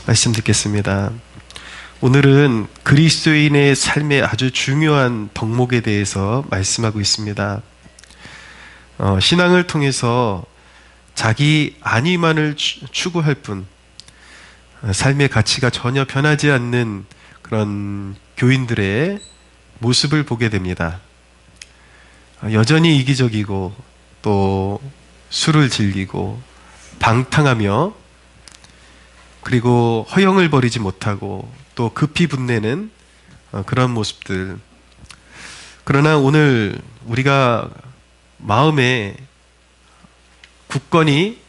말씀 듣겠습니다. 오늘은 그리스도인의 삶의 아주 중요한 덕목에 대해서 말씀하고 있습니다. 신앙을 통해서 자기 안위만을 추구할 뿐 삶의 가치가 전혀 변하지 않는 그런 교인들의 모습을 보게 됩니다. 여전히 이기적이고 또 술을 즐기고 방탕하며 그리고 허영을 버리지 못하고 또 급히 분내는 그런 모습들. 그러나 오늘 우리가 마음에 굳건히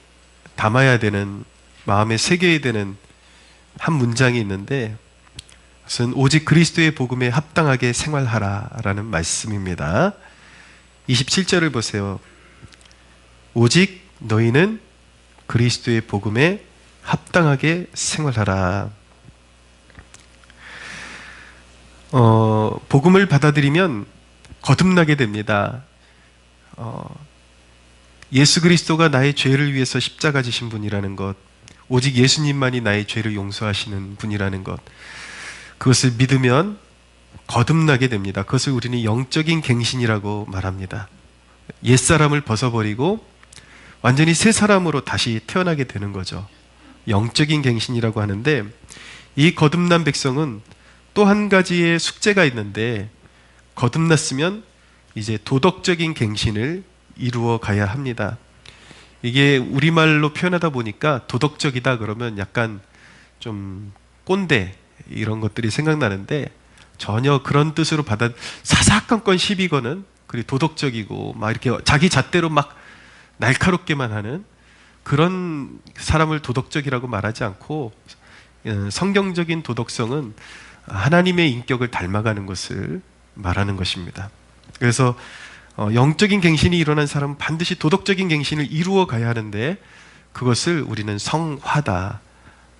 담아야 되는, 마음에 새겨야 되는 한 문장이 있는데, 그것은 오직 그리스도의 복음에 합당하게 생활하라 라는 말씀입니다. 27절을 보세요. 오직 너희는 그리스도의 복음에 합당하게 생활하라. 복음을 받아들이면 거듭나게 됩니다. 예수 그리스도가 나의 죄를 위해서 십자가 지신 분이라는 것, 오직 예수님만이 나의 죄를 용서하시는 분이라는 것, 그것을 믿으면 거듭나게 됩니다. 그것을 우리는 영적인 갱신이라고 말합니다. 옛사람을 벗어버리고 완전히 새 사람으로 다시 태어나게 되는 거죠. 영적인 갱신이라고 하는데, 이 거듭난 백성은 또 한 가지의 숙제가 있는데, 거듭났으면 이제 도덕적인 갱신을 이루어 가야 합니다. 이게 우리말로 표현하다 보니까 도덕적이다 그러면 약간 좀 꼰대 이런 것들이 생각나는데, 전혀 그런 뜻으로 사사건건 시비 거는, 그리고 도덕적이고 막 이렇게 자기 잣대로 막 날카롭게만 하는 그런 사람을 도덕적이라고 말하지 않고, 성경적인 도덕성은 하나님의 인격을 닮아가는 것을 말하는 것입니다. 그래서 영적인 갱신이 일어난 사람은 반드시 도덕적인 갱신을 이루어 가야 하는데, 그것을 우리는 성화다,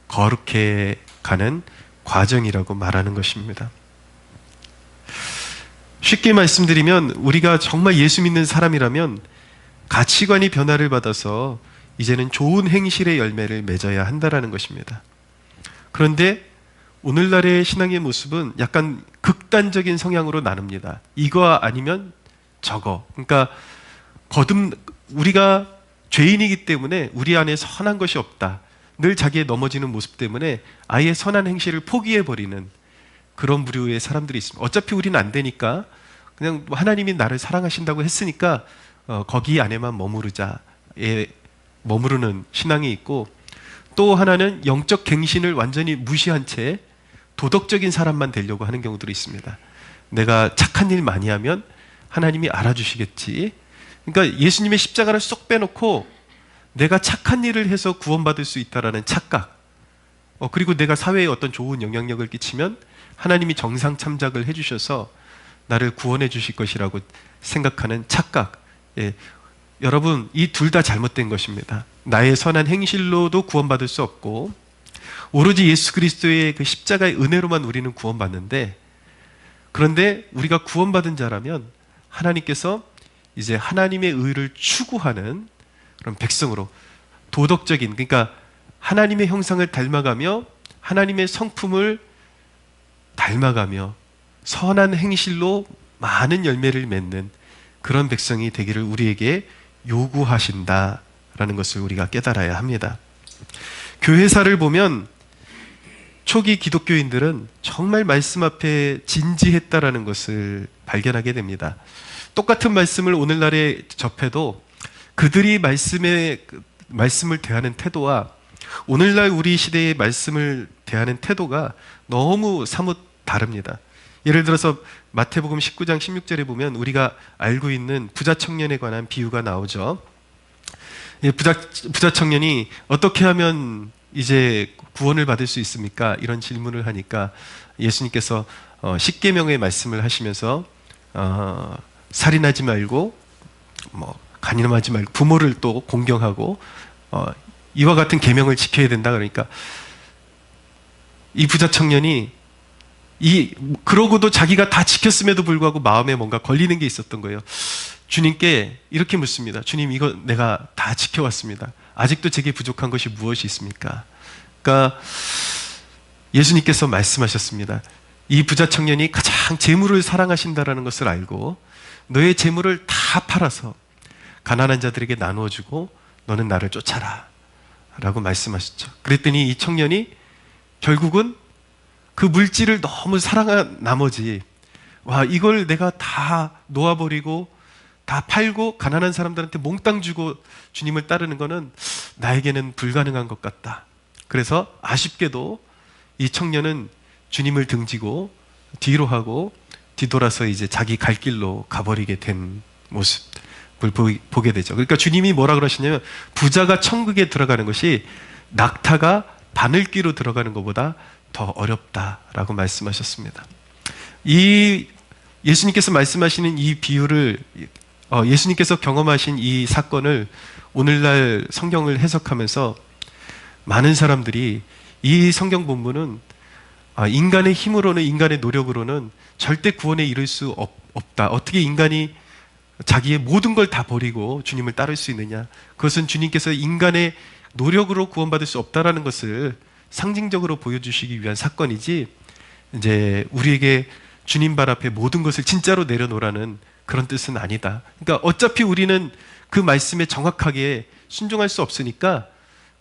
거룩해 가는 과정이라고 말하는 것입니다. 쉽게 말씀드리면, 우리가 정말 예수 믿는 사람이라면 가치관이 변화를 받아서 이제는 좋은 행실의 열매를 맺어야 한다는 것입니다. 그런데 오늘날의 신앙의 모습은 약간 극단적인 성향으로 나눕니다. 이거 아니면 저거. 그러니까 우리가 죄인이기 때문에 우리 안에 선한 것이 없다, 늘 자기의 넘어지는 모습 때문에 아예 선한 행실을 포기해버리는 그런 부류의 사람들이 있습니다. 어차피 우리는 안 되니까, 그냥 하나님이 나를 사랑하신다고 했으니까 거기 안에만 머무르자에 머무르는 신앙이 있고, 또 하나는 영적 갱신을 완전히 무시한 채 도덕적인 사람만 되려고 하는 경우들이 있습니다. 내가 착한 일 많이 하면 하나님이 알아주시겠지. 그러니까 예수님의 십자가를 쏙 빼놓고 내가 착한 일을 해서 구원받을 수 있다라는 착각, 그리고 내가 사회에 어떤 좋은 영향력을 끼치면 하나님이 정상 참작을 해주셔서 나를 구원해 주실 것이라고 생각하는 착각. 여러분, 이 둘 다 잘못된 것입니다. 나의 선한 행실로도 구원받을 수 없고, 오로지 예수 그리스도의 그 십자가의 은혜로만 우리는 구원받는데, 그런데 우리가 구원받은 자라면 하나님께서 이제 하나님의 의를 추구하는 그런 백성으로, 도덕적인, 그러니까 하나님의 형상을 닮아가며 하나님의 성품을 닮아가며 선한 행실로 많은 열매를 맺는 그런 백성이 되기를 우리에게 요구하신다라는 것을 우리가 깨달아야 합니다. 교회사를 보면 초기 기독교인들은 정말 말씀 앞에 진지했다라는 것을 발견하게 됩니다. 똑같은 말씀을 오늘날에 접해도 그들이 말씀을 대하는 태도와 오늘날 우리 시대의 말씀을 대하는 태도가 너무 사뭇 다릅니다. 예를 들어서 마태복음 19장 16절에 보면 우리가 알고 있는 부자 청년에 관한 비유가 나오죠. 부자 청년이 어떻게 하면 이제 구원을 받을 수 있습니까? 이런 질문을 하니까 예수님께서 십계명의 말씀을 하시면서 살인하지 말고, 간음하지 말고, 부모를 또 공경하고, 이와 같은 계명을 지켜야 된다. 그러니까 이 부자 청년이 그러고도 자기가 다 지켰음에도 불구하고 마음에 뭔가 걸리는 게 있었던 거예요. 주님께 이렇게 묻습니다. 주님, 이거 내가 다 지켜왔습니다. 아직도 제게 부족한 것이 무엇이 있습니까? 그러니까 예수님께서 말씀하셨습니다. 이 부자 청년이 가장 재물을 사랑하신다라는 것을 알고 너의 재물을 다 팔아서 가난한 자들에게 나누어주고 너는 나를 쫓아라 라고 말씀하셨죠. 그랬더니 이 청년이 결국은 그 물질을 너무 사랑한 나머지 와, 이걸 내가 다 놓아버리고 다 팔고 가난한 사람들한테 몽땅 주고 주님을 따르는 것은 나에게는 불가능한 것 같다. 그래서 아쉽게도 이 청년은 주님을 등지고 뒤로 하고 뒤돌아서 이제 자기 갈 길로 가버리게 된 모습을 보게 되죠. 그러니까 주님이 뭐라 그러시냐면 부자가 천국에 들어가는 것이 낙타가 바늘귀로 들어가는 것보다 더 어렵다라고 말씀하셨습니다. 이 예수님께서 말씀하시는 이 비유를 예수님께서 경험하신 이 사건을 오늘날 성경을 해석하면서 많은 사람들이 이 성경 본문은 인간의 힘으로는 인간의 노력으로는 절대 구원에 이를 수 없다. 어떻게 인간이 자기의 모든 걸 다 버리고 주님을 따를 수 있느냐. 그것은 주님께서 인간의 노력으로 구원받을 수 없다라는 것을 상징적으로 보여주시기 위한 사건이지 이제 우리에게 주님 발 앞에 모든 것을 진짜로 내려놓으라는 그런 뜻은 아니다. 그러니까 어차피 우리는 그 말씀에 정확하게 순종할 수 없으니까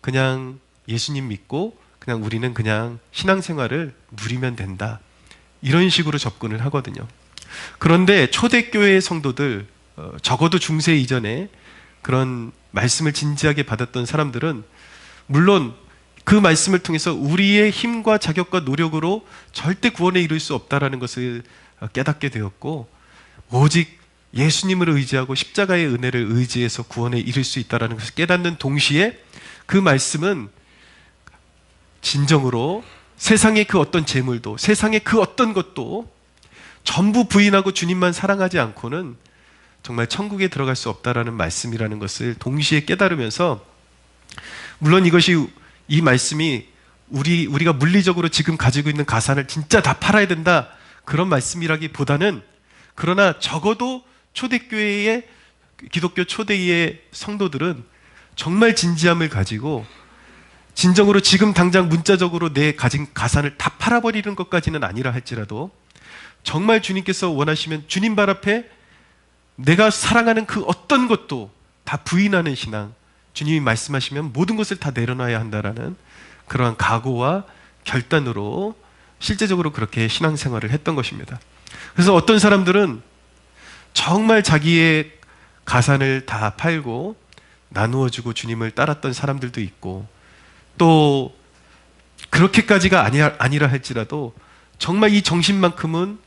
그냥 예수님 믿고 그냥 우리는 그냥 신앙생활을 누리면 된다. 이런 식으로 접근을 하거든요. 그런데 초대교회 성도들, 적어도 중세 이전에 그런 말씀을 진지하게 받았던 사람들은 물론 그 말씀을 통해서 우리의 힘과 자격과 노력으로 절대 구원에 이를 수 없다라는 것을 깨닫게 되었고 오직 예수님을 의지하고 십자가의 은혜를 의지해서 구원에 이를 수 있다라는 것을 깨닫는 동시에 그 말씀은 진정으로 세상의 그 어떤 재물도 세상의 그 어떤 것도 전부 부인하고 주님만 사랑하지 않고는 정말 천국에 들어갈 수 없다라는 말씀이라는 것을 동시에 깨달으면서 물론 이 말씀이 우리가 물리적으로 지금 가지고 있는 가산을 진짜 다 팔아야 된다 그런 말씀이라기보다는 그러나 적어도 초대교회의 기독교 초대의 성도들은 정말 진지함을 가지고 진정으로 지금 당장 문자적으로 내 가진 가산을 다 팔아버리는 것까지는 아니라 할지라도 정말 주님께서 원하시면 주님 발 앞에 내가 사랑하는 그 어떤 것도 다 부인하는 신앙, 주님이 말씀하시면 모든 것을 다 내려놔야 한다라는 그러한 각오와 결단으로 실제적으로 그렇게 신앙생활을 했던 것입니다. 그래서 어떤 사람들은 정말 자기의 가산을 다 팔고 나누어주고 주님을 따랐던 사람들도 있고 또 그렇게까지가 아니라 할지라도 정말 이 정신만큼은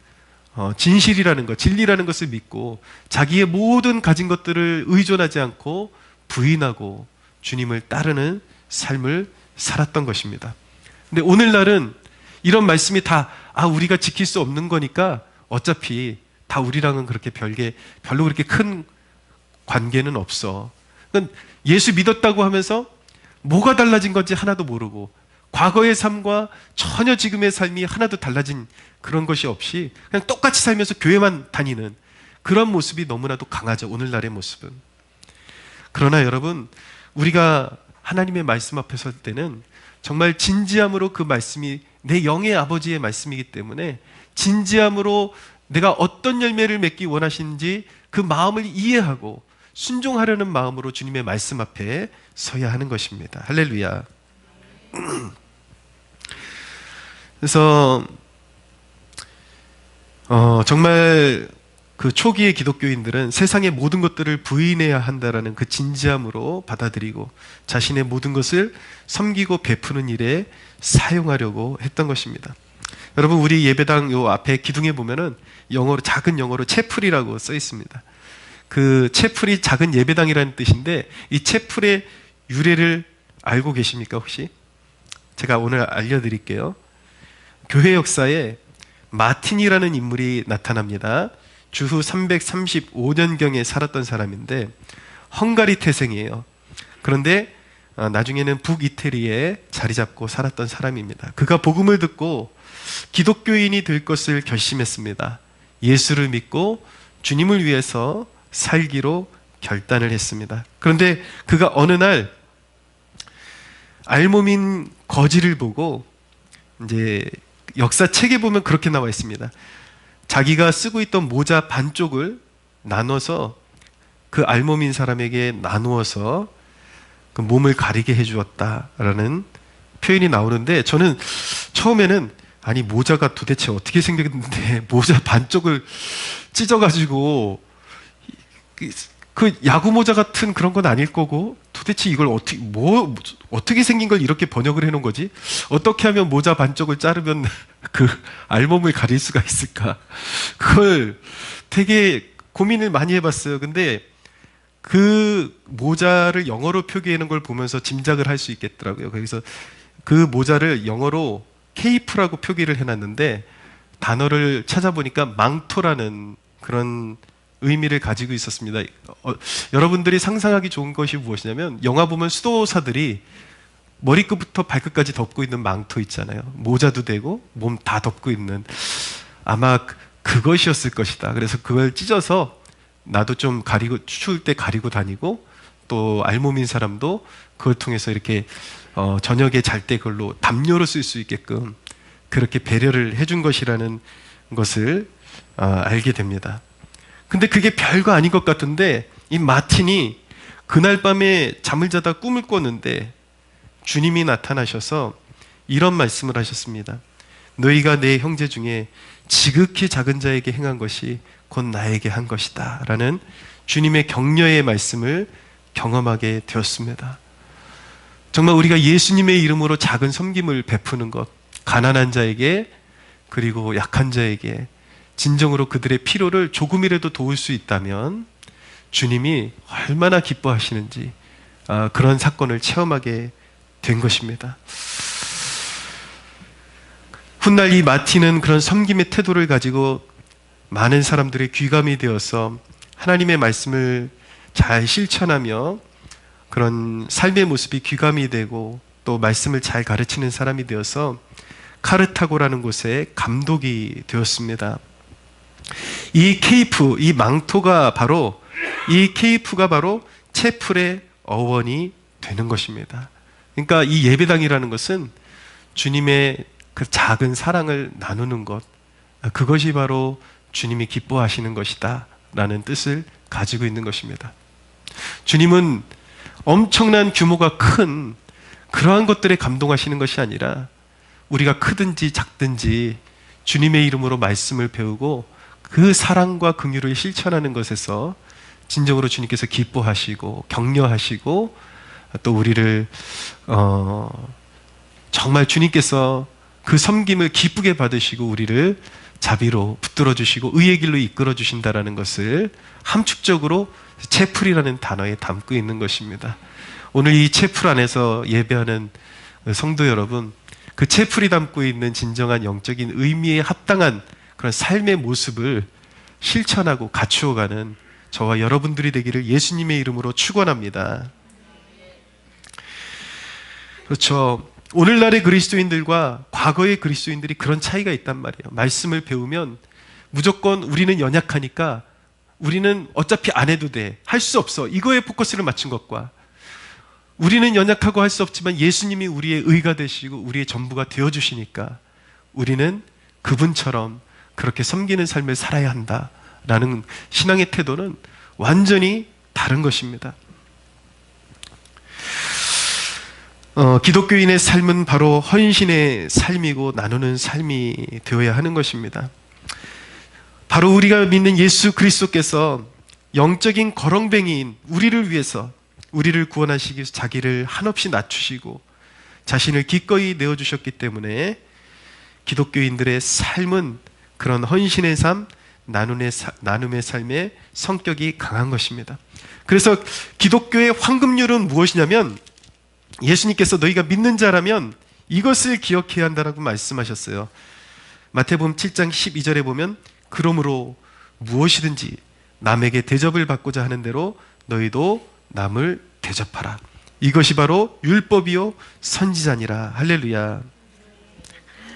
진실이라는 것, 진리라는 것을 믿고 자기의 모든 가진 것들을 의존하지 않고 부인하고 주님을 따르는 삶을 살았던 것입니다. 근데 오늘날은 이런 말씀이 다 우리가 지킬 수 없는 거니까 어차피 다 우리랑은 그렇게 별로 그렇게 큰 관계는 없어. 그러니까 예수 믿었다고 하면서 뭐가 달라진 건지 하나도 모르고 과거의 삶과 전혀 지금의 삶이 하나도 달라진 그런 것이 없이 그냥 똑같이 살면서 교회만 다니는 그런 모습이 너무나도 강하죠. 오늘날의 모습은. 그러나 여러분, 우리가 하나님의 말씀 앞에 설 때는 정말 진지함으로 그 말씀이 내 영의 아버지의 말씀이기 때문에 진지함으로 내가 어떤 열매를 맺기 원하시는지 그 마음을 이해하고 순종하려는 마음으로 주님의 말씀 앞에 서야 하는 것입니다. 할렐루야. 그래서 정말 그 초기의 기독교인들은 세상의 모든 것들을 부인해야 한다라는 그 진지함으로 받아들이고 자신의 모든 것을 섬기고 베푸는 일에 사용하려고 했던 것입니다. 여러분, 우리 예배당 요 앞에 기둥에 보면은 작은 영어로 채플이라고 써 있습니다. 그 채플이 작은 예배당이라는 뜻인데 이 채플의 유래를 알고 계십니까 혹시? 제가 오늘 알려드릴게요. 교회 역사에 마틴이라는 인물이 나타납니다. 주후 335년경에 살았던 사람인데 헝가리 태생이에요. 그런데 나중에는 북이태리에 자리 잡고 살았던 사람입니다. 그가 복음을 듣고 기독교인이 될 것을 결심했습니다. 예수를 믿고 주님을 위해서 살기로 결단을 했습니다. 그런데 그가 어느 날 알몸인 거지를 보고 이제 역사책에 보면 그렇게 나와 있습니다. 자기가 쓰고 있던 모자 반쪽을 나눠서 그 알몸인 사람에게 나누어서 그 몸을 가리게 해주었다라는 표현이 나오는데, 저는 처음에는 아니 모자가 도대체 어떻게 생겼는데 모자 반쪽을 찢어가지고 그 야구 모자 같은 그런 건 아닐 거고, 도대체 이걸 어떻게 생긴 걸 이렇게 번역을 해놓은 거지? 어떻게 하면 모자 반쪽을 자르면 그 알몸을 가릴 수가 있을까? 그걸 되게 고민을 많이 해봤어요. 근데 그 모자를 영어로 표기하는 걸 보면서 짐작을 할 수 있겠더라고요. 그래서 그 모자를 영어로 케이프라고 표기를 해놨는데, 단어를 찾아보니까 망토라는 그런 의미를 가지고 있었습니다. 여러분들이 상상하기 좋은 것이 무엇이냐면, 영화 보면 수도사들이 머리끝부터 발끝까지 덮고 있는 망토 있잖아요. 모자도 되고 몸 다 덮고 있는, 아마 그것이었을 것이다. 그래서 그걸 찢어서 나도 좀 가리고, 추울 때 가리고 다니고, 또 알몸인 사람도 그걸 통해서 이렇게 저녁에 잘 때 그걸로 담요로 쓸 수 있게끔 그렇게 배려를 해준 것이라는 것을 알게 됩니다. 근데 그게 별거 아닌 것 같은데, 이 마틴이 그날 밤에 잠을 자다 꿈을 꿨는데 주님이 나타나셔서 이런 말씀을 하셨습니다. 너희가 내 형제 중에 지극히 작은 자에게 행한 것이 곧 나에게 한 것이다 라는 주님의 격려의 말씀을 경험하게 되었습니다. 정말 우리가 예수님의 이름으로 작은 섬김을 베푸는 것, 가난한 자에게, 그리고 약한 자에게 진정으로 그들의 필요를 조금이라도 도울 수 있다면 주님이 얼마나 기뻐하시는지, 그런 사건을 체험하게 된 것입니다. 훗날 이 마틴은 그런 섬김의 태도를 가지고 많은 사람들의 귀감이 되어서 하나님의 말씀을 잘 실천하며 그런 삶의 모습이 귀감이 되고, 또 말씀을 잘 가르치는 사람이 되어서 카르타고라는 곳에 감독이 되었습니다. 이 케이프, 이 망토가 바로, 이 케이프가 바로 채플의 어원이 되는 것입니다. 그러니까 이 예배당이라는 것은 주님의 그 작은 사랑을 나누는 것, 그것이 바로 주님이 기뻐하시는 것이다 라는 뜻을 가지고 있는 것입니다. 주님은 엄청난 규모가 큰 그러한 것들에 감동하시는 것이 아니라, 우리가 크든지 작든지 주님의 이름으로 말씀을 배우고 그 사랑과 긍휼을 실천하는 것에서 진정으로 주님께서 기뻐하시고 격려하시고, 또 우리를 정말 주님께서 그 섬김을 기쁘게 받으시고 우리를 자비로 붙들어 주시고 의의 길로 이끌어 주신다라는 것을 함축적으로 채플이라는 단어에 담고 있는 것입니다. 오늘 이 채플 안에서 예배하는 성도 여러분, 그 채플이 담고 있는 진정한 영적인 의미에 합당한 그런 삶의 모습을 실천하고 갖추어가는 저와 여러분들이 되기를 예수님의 이름으로 축원합니다. 그렇죠. 오늘날의 그리스도인들과 과거의 그리스도인들이 그런 차이가 있단 말이에요. 말씀을 배우면 무조건 우리는 연약하니까 우리는 어차피 안 해도 돼, 할 수 없어, 이거에 포커스를 맞춘 것과, 우리는 연약하고 할 수 없지만 예수님이 우리의 의가 되시고 우리의 전부가 되어주시니까 우리는 그분처럼 그렇게 섬기는 삶을 살아야 한다라는 신앙의 태도는 완전히 다른 것입니다. 기독교인의 삶은 바로 헌신의 삶이고 나누는 삶이 되어야 하는 것입니다. 바로 우리가 믿는 예수 그리스도께서 영적인 거렁뱅이인 우리를 위해서, 우리를 구원하시기 위해서 자기를 한없이 낮추시고 자신을 기꺼이 내어주셨기 때문에 기독교인들의 삶은 그런 헌신의 삶, 나눔의 삶의 성격이 강한 것입니다. 그래서 기독교의 황금률은 무엇이냐면, 예수님께서 너희가 믿는 자라면 이것을 기억해야 한다라고 말씀하셨어요. 마태복음 7장 12절에 보면, 그러므로 무엇이든지 남에게 대접을 받고자 하는 대로 너희도 남을 대접하라. 이것이 바로 율법이요 선지자니라. 할렐루야.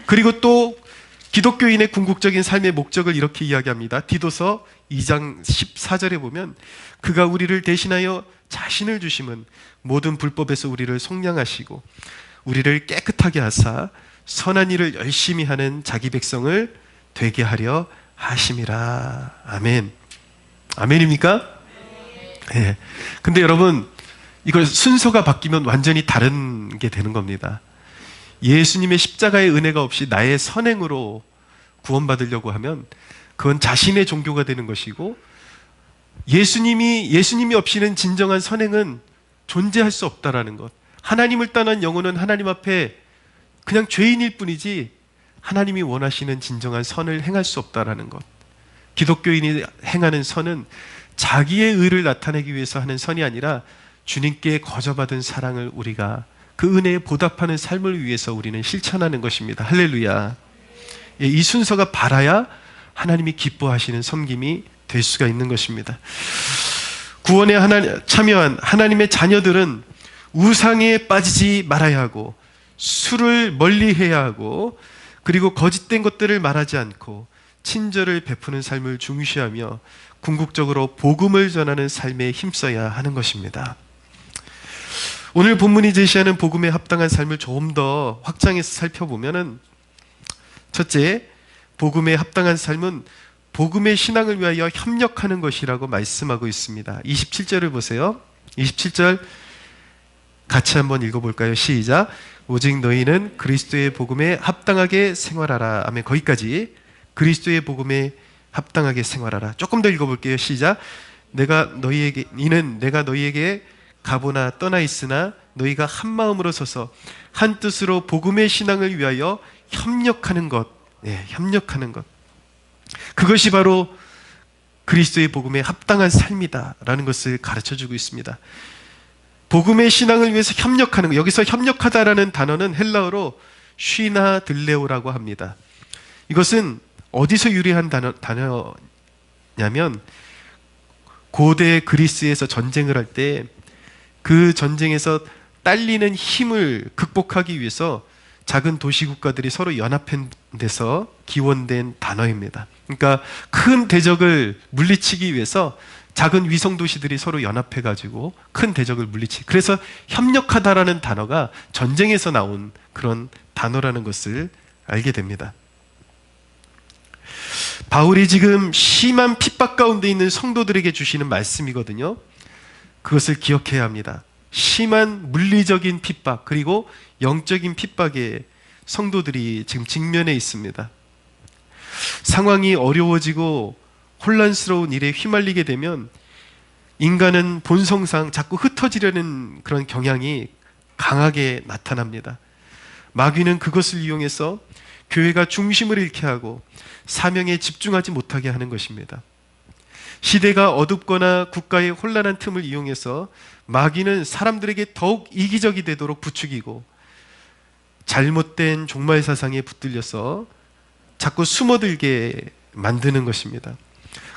그리고 또 기독교인의 궁극적인 삶의 목적을 이렇게 이야기합니다. 디도서 2장 14절에 보면, 그가 우리를 대신하여 자신을 주심은 모든 불법에서 우리를 속량하시고 우리를 깨끗하게 하사 선한 일을 열심히 하는 자기 백성을 되게 하려 하심이라. 아멘. 아멘입니까? 네. 근데 여러분, 이걸 순서가 바뀌면 완전히 다른 게 되는 겁니다. 예수님의 십자가의 은혜가 없이 나의 선행으로 구원받으려고 하면 그건 자신의 종교가 되는 것이고, 예수님이 없이는 진정한 선행은 존재할 수 없다라는 것. 하나님을 떠난 영혼은 하나님 앞에 그냥 죄인일 뿐이지 하나님이 원하시는 진정한 선을 행할 수 없다라는 것. 기독교인이 행하는 선은 자기의 의를 나타내기 위해서 하는 선이 아니라 주님께 거저받은 사랑을 우리가 그 은혜에 보답하는 삶을 위해서 우리는 실천하는 것입니다. 할렐루야. 이 순서가 바라야 하나님이 기뻐하시는 섬김이 될 수가 있는 것입니다. 구원에 참여한 하나님의 자녀들은 우상에 빠지지 말아야 하고, 술을 멀리해야 하고, 그리고 거짓된 것들을 말하지 않고 친절을 베푸는 삶을 중시하며 궁극적으로 복음을 전하는 삶에 힘써야 하는 것입니다. 오늘 본문이 제시하는 복음에 합당한 삶을 조금 더 확장해서 살펴보면은, 첫째, 복음에 합당한 삶은 복음의 신앙을 위하여 협력하는 것이라고 말씀하고 있습니다. 27절을 보세요. 27절 같이 한번 읽어볼까요? 시작. 오직 너희는 그리스도의 복음에 합당하게 생활하라. 아멘. 거기까지. 그리스도의 복음에 합당하게 생활하라. 조금 더 읽어볼게요. 시작. 내가 너희에게 가보나 떠나 있으나 너희가 한 마음으로 서서 한 뜻으로 복음의 신앙을 위하여 협력하는 것. 협력하는 것. 그것이 바로 그리스도의 복음에 합당한 삶이다라는 것을 가르쳐주고 있습니다. 복음의 신앙을 위해서 협력하는 것. 여기서 협력하다라는 단어는 헬라어로 쉬나 들레오라고 합니다. 이것은 어디서 유래한 단어냐면 고대 그리스에서 전쟁을 할 때 그 전쟁에서 딸리는 힘을 극복하기 위해서 작은 도시 국가들이 서로 연합한 데서 기원된 단어입니다. 그러니까 큰 대적을 물리치기 위해서 작은 위성 도시들이 서로 연합해가지고 큰 대적을 물리치기. 그래서 협력하다라는 단어가 전쟁에서 나온 그런 단어라는 것을 알게 됩니다. 바울이 지금 심한 핍박 가운데 있는 성도들에게 주시는 말씀이거든요. 그것을 기억해야 합니다. 심한 물리적인 핍박, 그리고 영적인 핍박에 성도들이 지금 직면해 있습니다. 상황이 어려워지고 혼란스러운 일에 휘말리게 되면 인간은 본성상 자꾸 흩어지려는 그런 경향이 강하게 나타납니다. 마귀는 그것을 이용해서 교회가 중심을 잃게 하고 사명에 집중하지 못하게 하는 것입니다. 시대가 어둡거나 국가의 혼란한 틈을 이용해서 마귀는 사람들에게 더욱 이기적이 되도록 부추기고 잘못된 종말 사상에 붙들려서 자꾸 숨어들게 만드는 것입니다.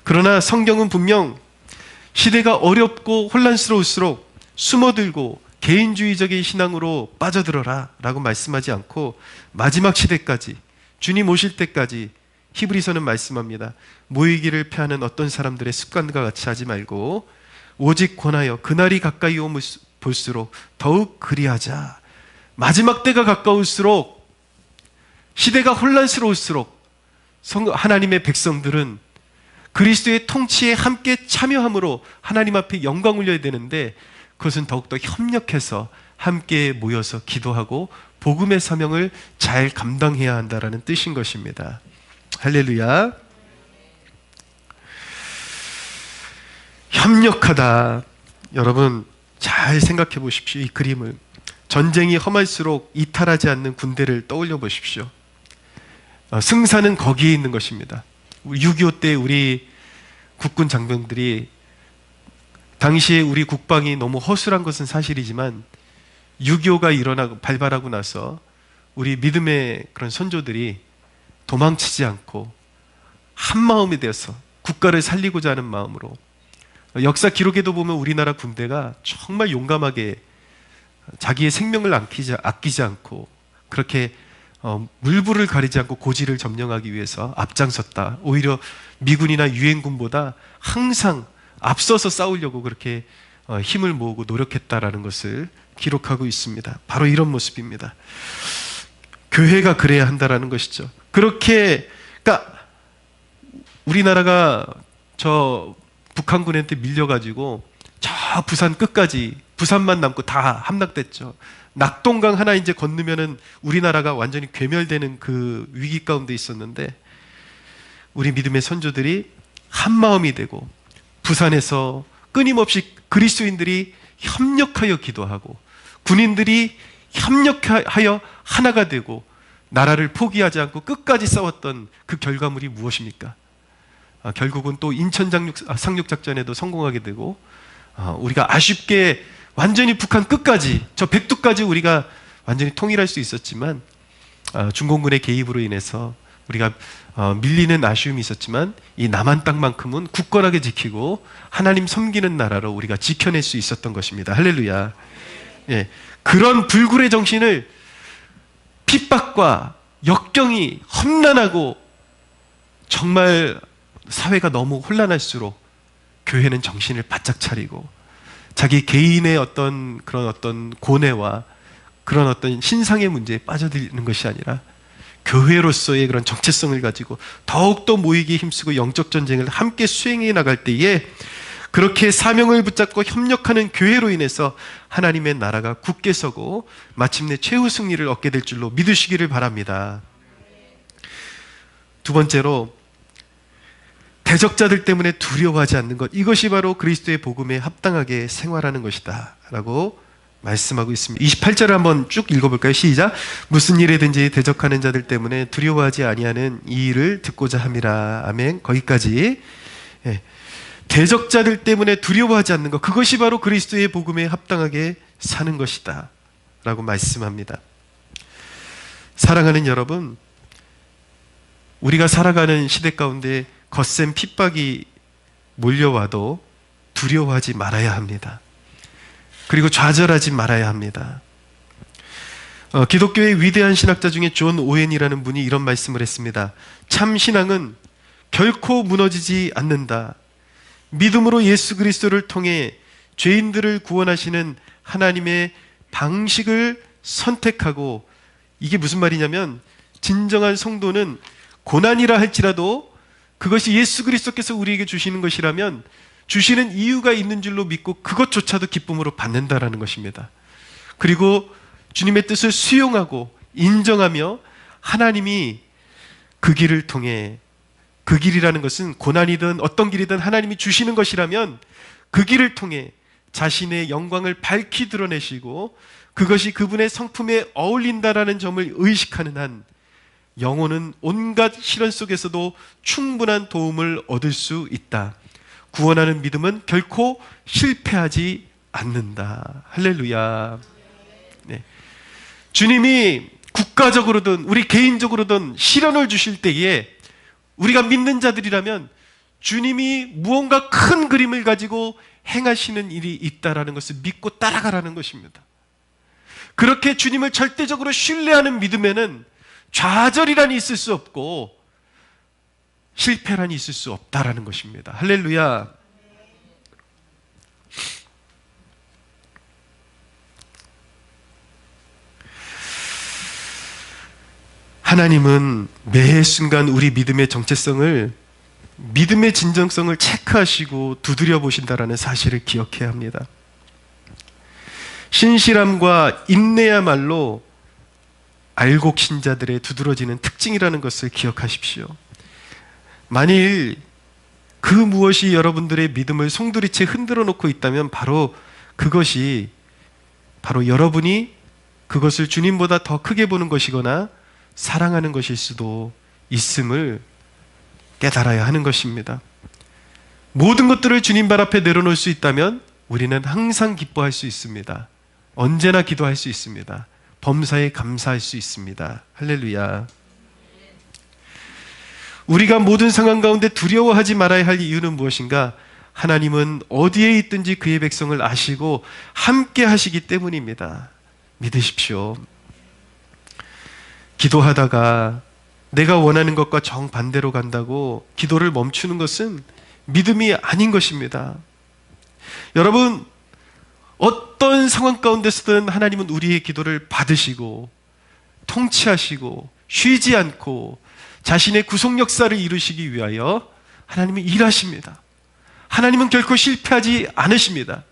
그러나 성경은 분명 시대가 어렵고 혼란스러울수록 숨어들고 개인주의적인 신앙으로 빠져들어라 라고 말씀하지 않고 마지막 시대까지, 주님 오실 때까지 히브리서는 말씀합니다. 모이기를 피하는 어떤 사람들의 습관과 같이 하지 말고 오직 권하여 그날이 가까이 볼수록 더욱 그리하자. 마지막 때가 가까울수록, 시대가 혼란스러울수록 하나님의 백성들은 그리스도의 통치에 함께 참여함으로 하나님 앞에 영광 올려야 되는데, 그것은 더욱더 협력해서 함께 모여서 기도하고 복음의 사명을 잘 감당해야 한다는 뜻인 것입니다. 할렐루야. 협력하다. 여러분 잘 생각해 보십시오. 이 그림을. 전쟁이 험할수록 이탈하지 않는 군대를 떠올려 보십시오. 승산은 거기에 있는 것입니다. 6.25 때 우리 국군 장병들이, 당시에 우리 국방이 너무 허술한 것은 사실이지만 6.25가 일어나고 발발하고 나서 우리 믿음의 그런 선조들이 도망치지 않고 한 마음이 되어서 국가를 살리고자 하는 마음으로, 역사 기록에도 보면 우리나라 군대가 정말 용감하게 자기의 생명을 아끼지 않고 그렇게 물불을 가리지 않고 고지를 점령하기 위해서 앞장섰다. 오히려 미군이나 유엔군보다 항상 앞서서 싸우려고 그렇게 힘을 모으고 노력했다라는 것을 기록하고 있습니다. 바로 이런 모습입니다. 교회가 그래야 한다라는 것이죠. 그렇게, 그러니까 우리나라가 저 북한군한테 밀려가지고 저 부산 끝까지, 부산만 남고 다 함락됐죠. 낙동강 하나 이제 건너면은 우리나라가 완전히 괴멸되는 그 위기 가운데 있었는데, 우리 믿음의 선조들이 한마음이 되고 부산에서 끊임없이 그리스도인들이 협력하여 기도하고 군인들이 협력하여 하나가 되고 나라를 포기하지 않고 끝까지 싸웠던 그 결과물이 무엇입니까? 결국은 또 인천 상륙작전에도 성공하게 되고, 우리가 아쉽게 완전히 북한 끝까지, 저 백두까지 우리가 완전히 통일할 수 있었지만, 중공군의 개입으로 인해서 우리가 밀리는 아쉬움이 있었지만, 이 남한 땅만큼은 굳건하게 지키고 하나님 섬기는 나라로 우리가 지켜낼 수 있었던 것입니다. 할렐루야. 예, 그런 불굴의 정신을, 핍박과 역경이 험난하고 정말 사회가 너무 혼란할수록 교회는 정신을 바짝 차리고 자기 개인의 그런 고뇌와 그런 신상의 문제에 빠져들는 것이 아니라 교회로서의 그런 정체성을 가지고 더욱더 모이기에 힘쓰고 영적 전쟁을 함께 수행해 나갈 때에, 그렇게 사명을 붙잡고 협력하는 교회로 인해서 하나님의 나라가 굳게 서고 마침내 최후 승리를 얻게 될 줄로 믿으시기를 바랍니다. 두 번째로, 대적자들 때문에 두려워하지 않는 것, 이것이 바로 그리스도의 복음에 합당하게 생활하는 것이다 라고 말씀하고 있습니다. 28절을 한번 쭉 읽어볼까요? 시작. 무슨 일에든지 대적하는 자들 때문에 두려워하지 아니하는 이 일을 듣고자 함이라. 아멘. 거기까지. 예. 대적자들 때문에 두려워하지 않는 것, 그것이 바로 그리스도의 복음에 합당하게 사는 것이다 라고 말씀합니다. 사랑하는 여러분, 우리가 살아가는 시대 가운데 거센 핍박이 몰려와도 두려워하지 말아야 합니다. 그리고 좌절하지 말아야 합니다. 기독교의 위대한 신학자 중에 존 오웬이라는 분이 이런 말씀을 했습니다. 참 신앙은 결코 무너지지 않는다. 믿음으로 예수 그리스도를 통해 죄인들을 구원하시는 하나님의 방식을 선택하고, 이게 무슨 말이냐면, 진정한 성도는 고난이라 할지라도 그것이 예수 그리스도께서 우리에게 주시는 것이라면 주시는 이유가 있는 줄로 믿고 그것조차도 기쁨으로 받는다라는 것입니다. 그리고 주님의 뜻을 수용하고 인정하며 하나님이 그 길을 통해, 그 길이라는 것은 고난이든 어떤 길이든 하나님이 주시는 것이라면 그 길을 통해 자신의 영광을 밝히 드러내시고 그것이 그분의 성품에 어울린다라는 점을 의식하는 한 영혼은 온갖 시련 속에서도 충분한 도움을 얻을 수 있다. 구원하는 믿음은 결코 실패하지 않는다. 할렐루야. 네. 주님이 국가적으로든 우리 개인적으로든 시련을 주실 때에 우리가 믿는 자들이라면 주님이 무언가 큰 그림을 가지고 행하시는 일이 있다라는 것을 믿고 따라가라는 것입니다. 그렇게 주님을 절대적으로 신뢰하는 믿음에는 좌절이란이 있을 수 없고 실패란이 있을 수 없다라는 것입니다. 할렐루야. 하나님은 매 순간 우리 믿음의 정체성을, 믿음의 진정성을 체크하시고 두드려 보신다라는 사실을 기억해야 합니다. 신실함과 인내야말로 알곡 신자들의 두드러지는 특징이라는 것을 기억하십시오. 만일 그 무엇이 여러분들의 믿음을 송두리째 흔들어 놓고 있다면 바로 그것이, 바로 여러분이 그것을 주님보다 더 크게 보는 것이거나 사랑하는 것일 수도 있음을 깨달아야 하는 것입니다. 모든 것들을 주님 발 앞에 내려놓을 수 있다면 우리는 항상 기뻐할 수 있습니다. 언제나 기도할 수 있습니다. 범사에 감사할 수 있습니다. 할렐루야. 우리가 모든 상황 가운데 두려워하지 말아야 할 이유는 무엇인가? 하나님은 어디에 있든지 그의 백성을 아시고 함께 하시기 때문입니다. 믿으십시오. 기도하다가 내가 원하는 것과 정반대로 간다고 기도를 멈추는 것은 믿음이 아닌 것입니다. 여러분, 어떤 상황 가운데서든 하나님은 우리의 기도를 받으시고 통치하시고 쉬지 않고 자신의 구속 역사를 이루시기 위하여 하나님은 일하십니다. 하나님은 결코 실패하지 않으십니다.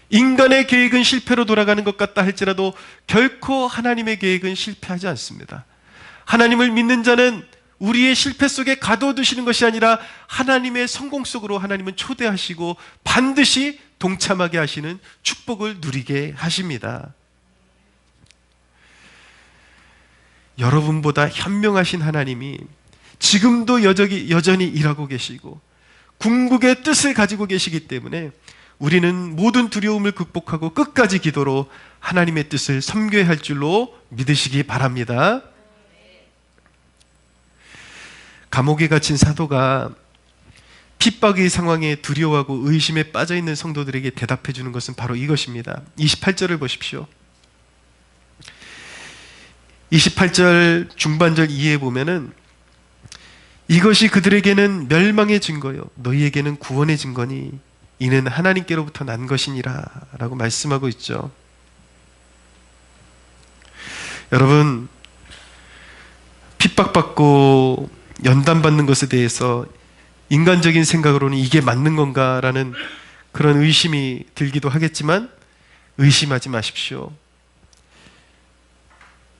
인간의 계획은 실패로 돌아가는 것 같다 할지라도 결코 하나님의 계획은 실패하지 않습니다. 하나님을 믿는 자는 우리의 실패 속에 가둬두시는 것이 아니라 하나님의 성공 속으로 하나님은 초대하시고 반드시 동참하게 하시는 축복을 누리게 하십니다. 여러분보다 현명하신 하나님이 지금도 여전히 일하고 계시고 궁극의 뜻을 가지고 계시기 때문에 우리는 모든 두려움을 극복하고 끝까지 기도로 하나님의 뜻을 섬겨야 할 줄로 믿으시기 바랍니다. 감옥에 갇힌 사도가 핍박의 상황에 두려워하고 의심에 빠져있는 성도들에게 대답해 주는 것은 바로 이것입니다. 28절을 보십시오. 28절 중반절 이해해 보면은 이것이 그들에게는 멸망의 증거요 너희에게는 구원의 증거니 이는 하나님께로부터 난 것이니라 라고 말씀하고 있죠. 여러분, 핍박받고 연단받는 것에 대해서 인간적인 생각으로는 이게 맞는 건가라는 그런 의심이 들기도 하겠지만 의심하지 마십시오.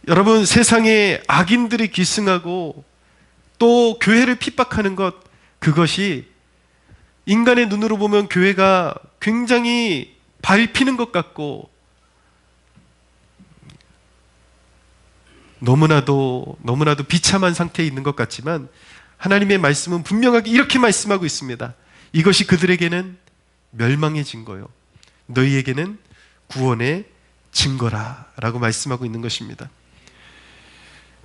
여러분, 세상에 악인들이 기승하고 또 교회를 핍박하는 것, 그것이 인간의 눈으로 보면 교회가 굉장히 밟히는 것 같고 너무나도 비참한 상태에 있는 것 같지만 하나님의 말씀은 분명하게 이렇게 말씀하고 있습니다. 이것이 그들에게는 멸망의 증거요 너희에게는 구원의 증거라 라고 말씀하고 있는 것입니다.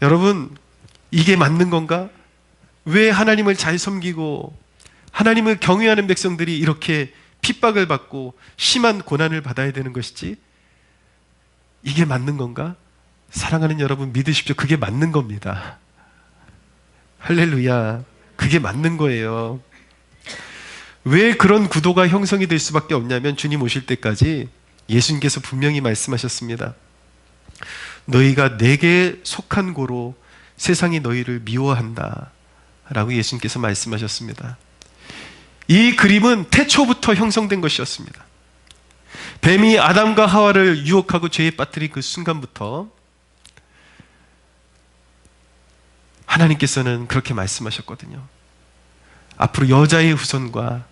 여러분, 이게 맞는 건가? 왜 하나님을 잘 섬기고 하나님을 경외하는 백성들이 이렇게 핍박을 받고 심한 고난을 받아야 되는 것이지? 이게 맞는 건가? 사랑하는 여러분, 믿으십시오. 그게 맞는 겁니다. 할렐루야. 그게 맞는 거예요. 왜 그런 구도가 형성이 될 수밖에 없냐면 주님 오실 때까지 예수님께서 분명히 말씀하셨습니다. 너희가 내게 속한 고로 세상이 너희를 미워한다 라고 예수님께서 말씀하셨습니다. 이 그림은 태초부터 형성된 것이었습니다. 뱀이 아담과 하와를 유혹하고 죄에 빠뜨린 그 순간부터 하나님께서는 그렇게 말씀하셨거든요. 앞으로 여자의 후손과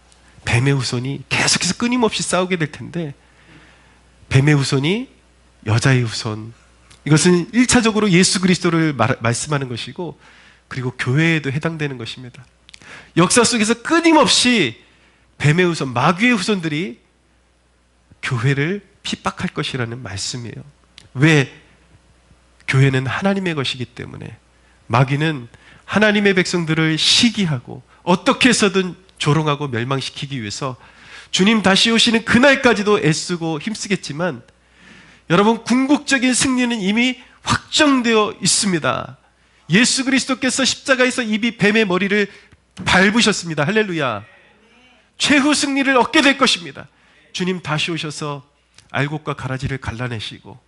뱀의 후손이 계속해서 끊임없이 싸우게 될 텐데 뱀의 후손이 여자의 후손, 이것은 1차적으로 예수 그리스도를 말씀하는 것이고 그리고 교회에도 해당되는 것입니다. 역사 속에서 끊임없이 뱀의 후손, 마귀의 후손들이 교회를 핍박할 것이라는 말씀이에요. 왜? 교회는 하나님의 것이기 때문에. 마귀는 하나님의 백성들을 시기하고 어떻게 해서든 조롱하고 멸망시키기 위해서 주님 다시 오시는 그날까지도 애쓰고 힘쓰겠지만 여러분, 궁극적인 승리는 이미 확정되어 있습니다. 예수 그리스도께서 십자가에서 이미 뱀의 머리를 밟으셨습니다. 할렐루야. 최후 승리를 얻게 될 것입니다. 주님 다시 오셔서 알곡과 가라지를 갈라내시고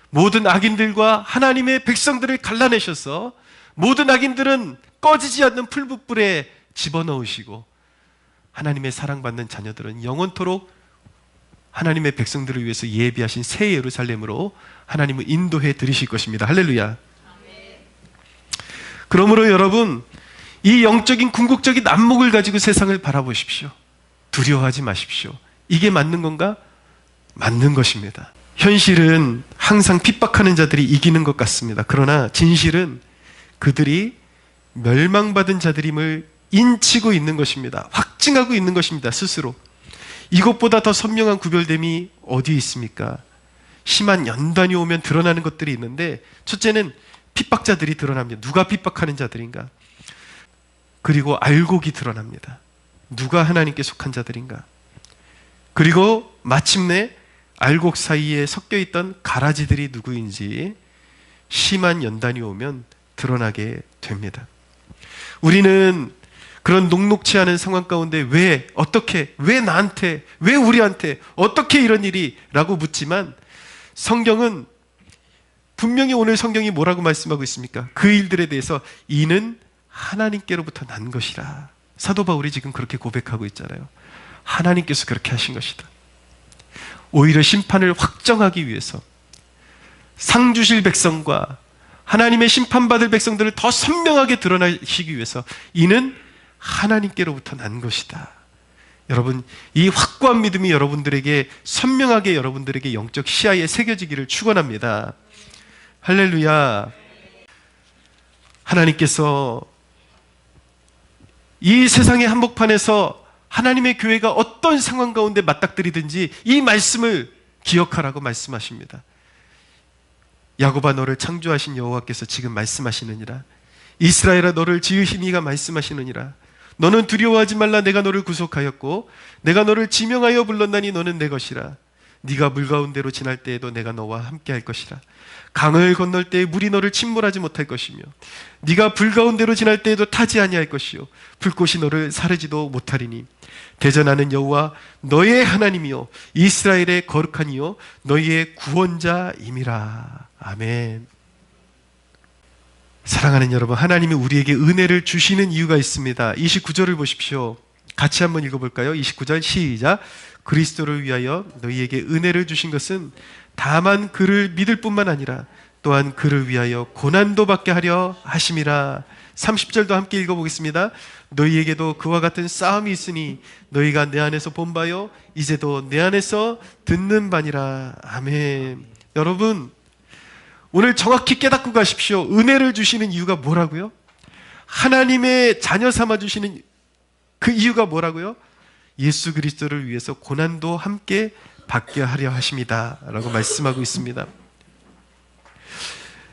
모든 악인들과 하나님의 백성들을 갈라내셔서 모든 악인들은 꺼지지 않는 풀붓불에 집어넣으시고 하나님의 사랑받는 자녀들은 영원토록 하나님의 백성들을 위해서 예비하신 새 예루살렘으로 하나님을 인도해 드리실 것입니다. 할렐루야. 그러므로 여러분, 이 영적인 궁극적인 안목을 가지고 세상을 바라보십시오. 두려워하지 마십시오. 이게 맞는 건가? 맞는 것입니다. 현실은 항상 핍박하는 자들이 이기는 것 같습니다. 그러나 진실은 그들이 멸망받은 자들임을 인치고 있는 것입니다. 확증하고 있는 것입니다. 스스로. 이것보다 더 선명한 구별됨이 어디에 있습니까? 심한 연단이 오면 드러나는 것들이 있는데 첫째는 핍박자들이 드러납니다. 누가 핍박하는 자들인가? 그리고 알곡이 드러납니다. 누가 하나님께 속한 자들인가? 그리고 마침내 알곡 사이에 섞여있던 가라지들이 누구인지 심한 연단이 오면 드러나게 됩니다. 우리는 그런 녹록치 않은 상황 가운데 왜, 어떻게, 왜 나한테, 왜 우리한테, 어떻게 이런 일이? 라고 묻지만 성경은 분명히 오늘 성경이 뭐라고 말씀하고 있습니까? 그 일들에 대해서 이는 하나님께로부터 난 것이라. 사도 바울이 지금 그렇게 고백하고 있잖아요. 하나님께서 그렇게 하신 것이다. 오히려 심판을 확정하기 위해서 상 주실 백성과 하나님의 심판받을 백성들을 더 선명하게 드러내시기 위해서 이는 하나님께로부터 난 것이다. 여러분, 이 확고한 믿음이 여러분들에게 선명하게 여러분들에게 영적 시야에 새겨지기를 축원합니다. 할렐루야. 하나님께서 이 세상의 한복판에서 하나님의 교회가 어떤 상황 가운데 맞닥뜨리든지 이 말씀을 기억하라고 말씀하십니다. 야곱아, 너를 창조하신 여호와께서 지금 말씀하시느니라. 이스라엘아, 너를 지으신 이가 말씀하시느니라. 너는 두려워하지 말라. 내가 너를 구속하였고 내가 너를 지명하여 불렀나니 너는 내 것이라. 네가 물 가운데로 지날 때에도 내가 너와 함께 할 것이라. 강을 건널 때에 물이 너를 침몰하지 못할 것이며 네가 불 가운데로 지날 때에도 타지 아니할 것이요 불꽃이 너를 사르지도 못하리니 대전하는 여호와 너의 하나님이요 이스라엘의 거룩한 이요 너희의 구원자임이라. 아멘. 사랑하는 여러분, 하나님이 우리에게 은혜를 주시는 이유가 있습니다. 29절을 보십시오. 같이 한번 읽어볼까요? 29절 시작. 그리스도를 위하여 너희에게 은혜를 주신 것은 다만 그를 믿을 뿐만 아니라 또한 그를 위하여 고난도 받게 하려 하심이라. 30절도 함께 읽어보겠습니다. 너희에게도 그와 같은 싸움이 있으니 너희가 내 안에서 본 바요 이제도 내 안에서 듣는 바니라. 아멘. 여러분, 오늘 정확히 깨닫고 가십시오. 은혜를 주시는 이유가 뭐라고요? 하나님의 자녀 삼아주시는 그 이유가 뭐라고요? 예수 그리스도를 위해서 고난도 함께 받게 하려 하십니다 라고 말씀하고 있습니다.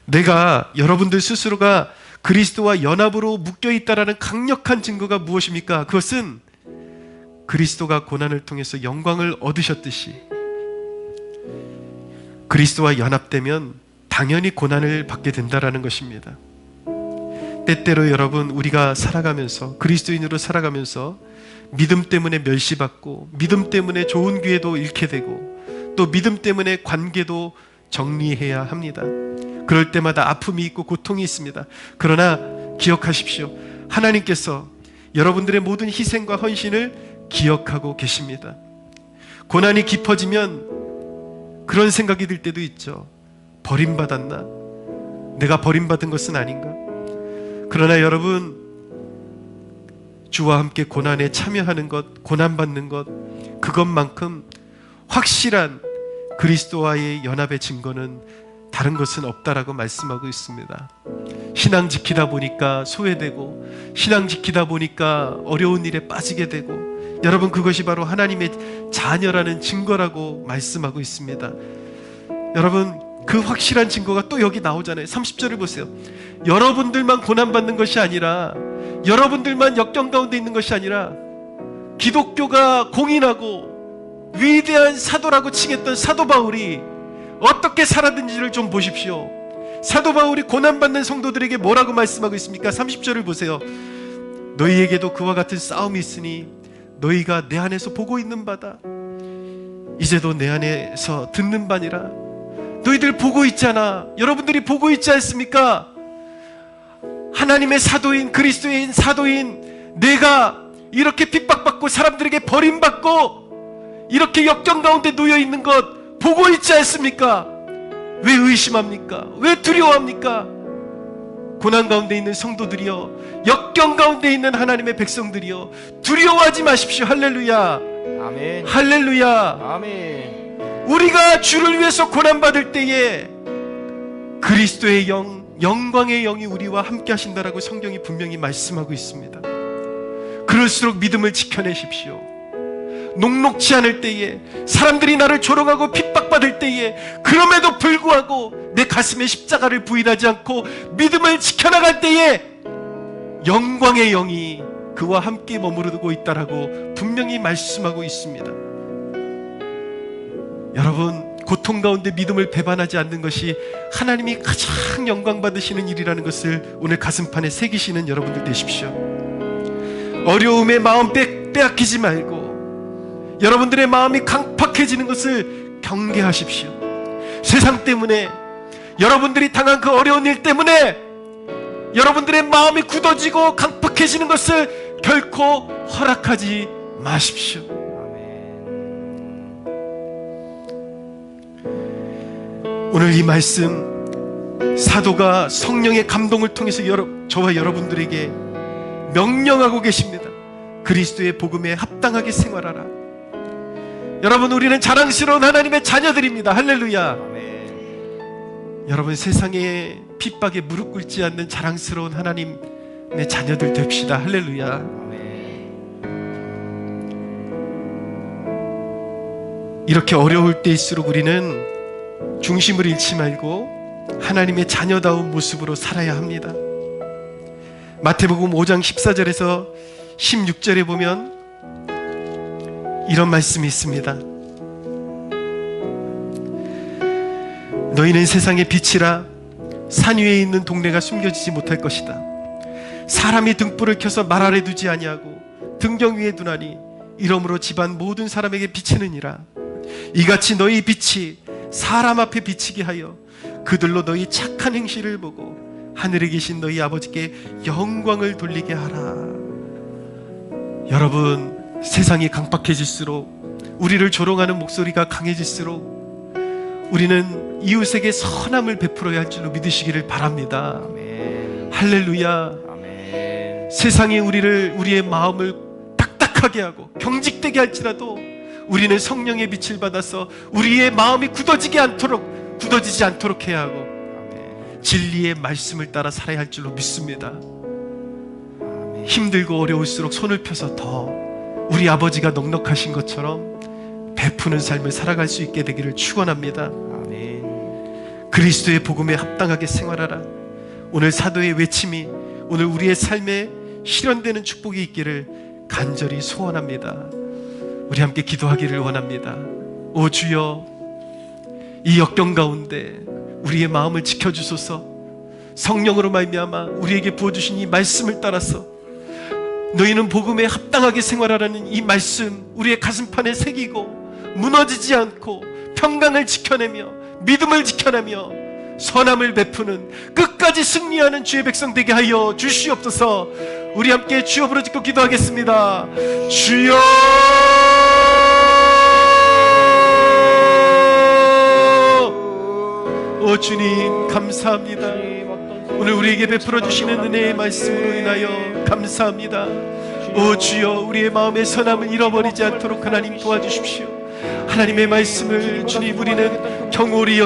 내가, 여러분들 스스로가 그리스도와 연합으로 묶여있다라는 강력한 증거가 무엇입니까? 그것은 그리스도가 고난을 통해서 영광을 얻으셨듯이 그리스도와 연합되면 당연히 고난을 받게 된다라는 것입니다. 때때로 여러분, 우리가 살아가면서, 그리스도인으로 살아가면서 믿음 때문에 멸시받고 믿음 때문에 좋은 기회도 잃게 되고 또 믿음 때문에 관계도 정리해야 합니다. 그럴 때마다 아픔이 있고 고통이 있습니다. 그러나 기억하십시오. 하나님께서 여러분들의 모든 희생과 헌신을 기억하고 계십니다. 고난이 깊어지면 그런 생각이 들 때도 있죠. 버림받았나? 내가 버림받은 것은 아닌가? 그러나 여러분, 주와 함께 고난에 참여하는 것, 고난받는 것, 그것만큼 확실한 그리스도와의 연합의 증거는 다른 것은 없다라고 말씀하고 있습니다. 신앙 지키다 보니까 소외되고 신앙 지키다 보니까 어려운 일에 빠지게 되고, 여러분, 그것이 바로 하나님의 자녀라는 증거라고 말씀하고 있습니다. 여러분, 그 확실한 증거가 또 여기 나오잖아요. 30절을 보세요. 여러분들만 고난받는 것이 아니라, 여러분들만 역경 가운데 있는 것이 아니라, 기독교가 공인하고 위대한 사도라고 칭했던 사도 바울이 어떻게 살았는지를 좀 보십시오. 사도 바울이 고난받는 성도들에게 뭐라고 말씀하고 있습니까? 30절을 보세요. 너희에게도 그와 같은 싸움이 있으니 너희가 내 안에서 보고 있는 바다. 이제도 내 안에서 듣는 바니라. 너희들 보고 있잖아. 여러분들이 보고 있지 않습니까? 하나님의 사도인, 그리스도인 사도인 내가 이렇게 핍박받고 사람들에게 버림받고 이렇게 역경 가운데 놓여있는 것 보고 있지 않습니까? 왜 의심합니까? 왜 두려워합니까? 고난 가운데 있는 성도들이여, 역경 가운데 있는 하나님의 백성들이여, 두려워하지 마십시오. 할렐루야. 아멘. 할렐루야. 아멘. 우리가 주를 위해서 고난받을 때에 그리스도의 영, 영광의 영이 우리와 함께 하신다라고 성경이 분명히 말씀하고 있습니다. 그럴수록 믿음을 지켜내십시오. 녹록지 않을 때에, 사람들이 나를 조롱하고 핍박받을 때에, 그럼에도 불구하고 내 가슴에 십자가를 부인하지 않고 믿음을 지켜나갈 때에 영광의 영이 그와 함께 머무르고 있다라고 분명히 말씀하고 있습니다. 여러분, 고통 가운데 믿음을 배반하지 않는 것이 하나님이 가장 영광 받으시는 일이라는 것을 오늘 가슴판에 새기시는 여러분들 되십시오. 어려움에 마음 빼앗기지 말고 여러분들의 마음이 강팍해지는 것을 경계하십시오. 세상 때문에, 여러분들이 당한 그 어려운 일 때문에 여러분들의 마음이 굳어지고 강팍해지는 것을 결코 허락하지 마십시오. 오늘 이 말씀 사도가 성령의 감동을 통해서 저와 여러분들에게 명령하고 계십니다. 그리스도의 복음에 합당하게 생활하라. 여러분, 우리는 자랑스러운 하나님의 자녀들입니다. 할렐루야. 아멘. 여러분, 세상의 핍박에 무릎 꿇지 않는 자랑스러운 하나님의 자녀들 됩시다. 할렐루야. 아멘. 이렇게 어려울 때일수록 우리는 중심을 잃지 말고 하나님의 자녀다운 모습으로 살아야 합니다. 마태복음 5장 14절에서 16절에 보면 이런 말씀이 있습니다. 너희는 세상의 빛이라. 산 위에 있는 동네가 숨겨지지 못할 것이다. 사람이 등불을 켜서 말 아래 두지 아니하고 등경 위에 두나니 이러므로 집안 모든 사람에게 비치느니라. 이같이 너희 빛이 사람 앞에 비치게 하여 그들로 너희 착한 행실을 보고 하늘에 계신 너희 아버지께 영광을 돌리게 하라. 여러분, 세상이 강팍해질수록, 우리를 조롱하는 목소리가 강해질수록 우리는 이웃에게 선함을 베풀어야 할 줄로 믿으시기를 바랍니다. 아멘. 할렐루야. 아멘. 세상이 우리의 마음을 딱딱하게 하고 경직되게 할지라도 우리는 성령의 빛을 받아서 우리의 마음이 굳어지지 않도록 해야 하고 진리의 말씀을 따라 살아야 할 줄로 믿습니다. 힘들고 어려울수록 손을 펴서 더 우리 아버지가 넉넉하신 것처럼 베푸는 삶을 살아갈 수 있게 되기를 축원합니다. 그리스도의 복음에 합당하게 생활하라. 오늘 사도의 외침이 오늘 우리의 삶에 실현되는 축복이 있기를 간절히 소원합니다. 우리 함께 기도하기를 원합니다. 오 주여, 이 역경 가운데 우리의 마음을 지켜주소서. 성령으로 말미암아 우리에게 부어주신 이 말씀을 따라서 너희는 복음에 합당하게 생활하라는 이 말씀 우리의 가슴판에 새기고 무너지지 않고 평강을 지켜내며 믿음을 지켜내며 선함을 베푸는 끝까지 승리하는 주의 백성 되게 하여 주시옵소서. 우리 함께 주여 부르짖고 기도하겠습니다. 주여, 오 주님 감사합니다. 오늘 우리에게 베풀어 주시는 은혜의 말씀으로 인하여 감사합니다. 오 주여, 우리의 마음의 선함을 잃어버리지 않도록 하나님 도와주십시오. 하나님의 말씀을 주님 우리는 경홀히